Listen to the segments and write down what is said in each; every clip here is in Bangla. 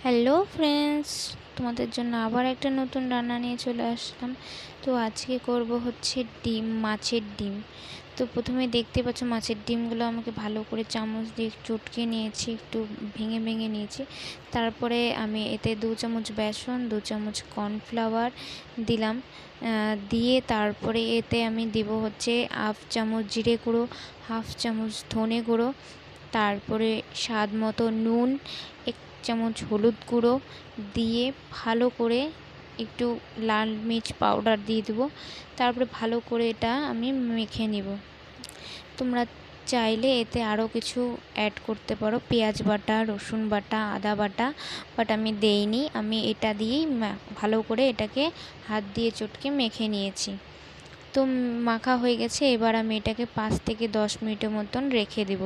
হ্যালো ফ্রেন্ডস, তোমাদের জন্য আবার একটা নতুন রান্না নিয়ে চলে আসলাম। তো আজকে করব হচ্ছে মাছের ডিম। তো প্রথমে দেখতে পাচ্ছ মাছের ডিমগুলো আমাকে ভালো করে চামচ দিয়ে চটকে নিয়েছি, একটু ভেঙে ভেঙে নিয়েছি। তারপরে আমি এতে 2 চামচ বেসন, 2 চামচ কর্নফ্লাওয়ার দিলাম। দিয়ে তারপরে এতে আমি দিব হচ্ছে 1/2 চামচ জিরে গুঁড়ো, 1/2 চামচ ধনে গুঁড়ো, তারপরে স্বাদ মতো নুন, 1 চামচ হলুদ গুঁড়ো দিয়ে ভালো করে একটু লাল মির্চ পাউডার দিয়ে দেবো। তারপরে ভালো করে এটা আমি মেখে নিব। তোমরা চাইলে এতে আরও কিছু অ্যাড করতে পারো, পেঁয়াজ বাটা, রসুন বাটা, আদা বাটা, বাট আমি দেইনি। আমি এটা দিয়েই ভালো করে এটাকে হাত দিয়ে চটকে মেখে নিয়েছি। তো মাখা হয়ে গেছে, এবার আমি এটাকে 5 থেকে 10 মিনিটের মতন রেখে দেব।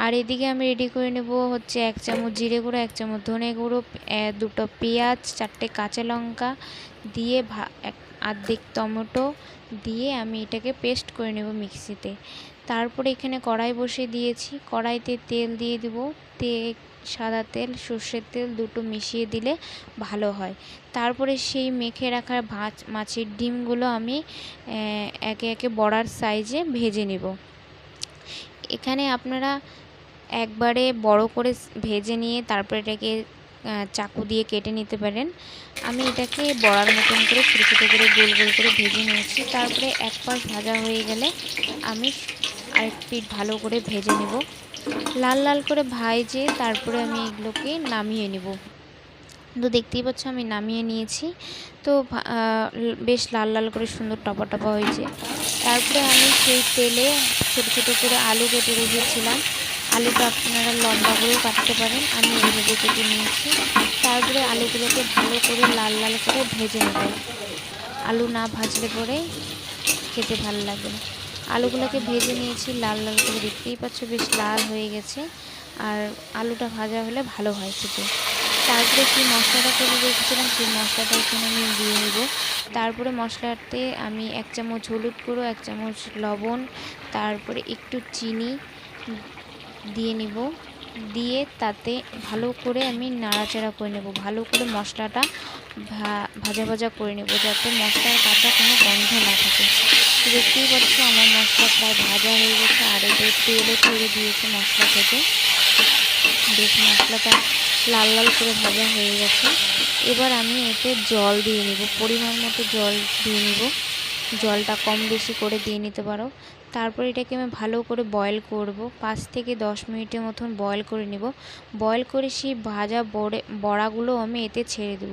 আর এদিকে আমি রেডি করে নেব হচ্ছে 1 চামচ জিরে গুঁড়ো, 1 চামচ ধনে গুঁড়ো, 2টো পেঁয়াজ, 4টে কাঁচা লঙ্কা দিয়ে অর্ধেক টমেটো দিয়ে আমি এটাকে পেস্ট করে নেব মিক্সিতে। তারপরে এখানে কড়াই বসিয়ে দিয়েছি, কড়াইতে তেল দিয়ে দেব। সাদা তেল, সর্ষের তেল দুটো মিশিয়ে দিলে ভালো হয়। তারপরে সেই মেখে রাখা মাছের ডিমগুলো আমি একে একে বড়ার সাইজে ভেজে নেব। এখানে আপনারা একবারে বড় করে ভেজে নিয়ে তারপর এটাকে চাকু দিয়ে কেটে নিতে পারেন। আমি এটাকে বড়ার মতন করে ছোটো ছোটো করে গোল গোল করে ভেজে নিয়েছি। তারপরে এক পাশ ভাজা হয়ে গেলে আমি আরেক পিঠ ভালো করে ভেজে নেব। লাল লাল করে ভেজে তারপরে আমি এগুলোকে নামিয়ে নেব। তো দেখতেই পাচ্ছ আমি নামিয়ে নিয়েছি। তো বেশ লাল লাল করে সুন্দর টপা টপা হয়েছে। তারপরে আমি সেই তেলে ছোটো ছোটো করে আলু কেটে রেখেছিলাম। আলুটা আপনারা লম্বা করেও কাটতে পারেন, আমি এইভাবে কেটে নিয়েছি। তারপরে আলুগুলোকে ভালো করে লাল লাল করে ভেজে নেব। আলু না ভাজলে পরে খেতে ভালো লাগে না। আলুগুলোকে ভেজে নিয়েছি লাল লাল করে, দেখতেই পাচ্ছ বেশ লাল হয়ে গেছে। আর আলুটা ভাজা হলে ভালো হয় খেতে। তারপরে সেই মশলাটা করে রেখেছিলাম, সেই মশলাটা এখানে আমি দিয়ে নেব। তারপরে মশলাতে আমি 1 চামচ হলুদ গুঁড়ো, 1 চামচ লবণ, তারপরে একটু চিনি দিয়ে নেব। দিয়ে তাতে ভালো করে আমি নাড়াচাড়া করে নেব। ভালো করে মশলাটা ভাজা ভাজা করে নেব, যাতে মশলার কাঁচা কোনো গন্ধ না থাকে। দেখতেই পাচ্ছ আমার মশলা প্রায় ভাজা হয়ে গেছে, আর এতে তেলও ছেড়ে দিয়েছে মশলা থেকে। বেশ মশলাটা লাল লাল করে ভাজা হয়ে গেছে। এবার আমি এতে জল দিয়ে নেব, পরিমাণ মতো জল দিয়ে নেব। জলটা কম বেশি করে দিয়ে নিতে পারো। তারপর এটাকে আমি ভালো করে বয়েল করব, 5 থেকে 10 মিনিটের মতন বয়েল করে নেব। বয়েল করে সেই ভাজা বড়াগুলো আমি এতে ছেড়ে দেব।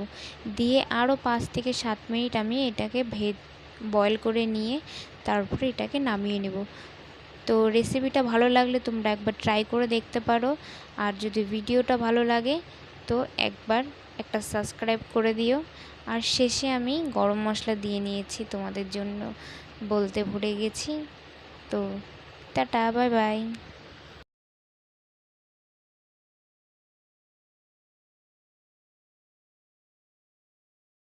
দিয়ে আরও 5 থেকে 7 মিনিট আমি এটাকে বয়েল করে নিয়ে তারপরে এটাকে নামিয়ে নেব। তো রেসিপিটা ভালো লাগলে তোমরা একবার ট্রাই করে দেখতে পারো। আর যদি ভিডিওটা ভালো লাগে তো একবার একটা সাবস্ক্রাইব করে দিও। আর শেষে আমি গরম মশলা দিয়ে নিয়েছি, তোমাদের জন্য বলতে ভুলে গেছি। তো টাটা, বাই বাই।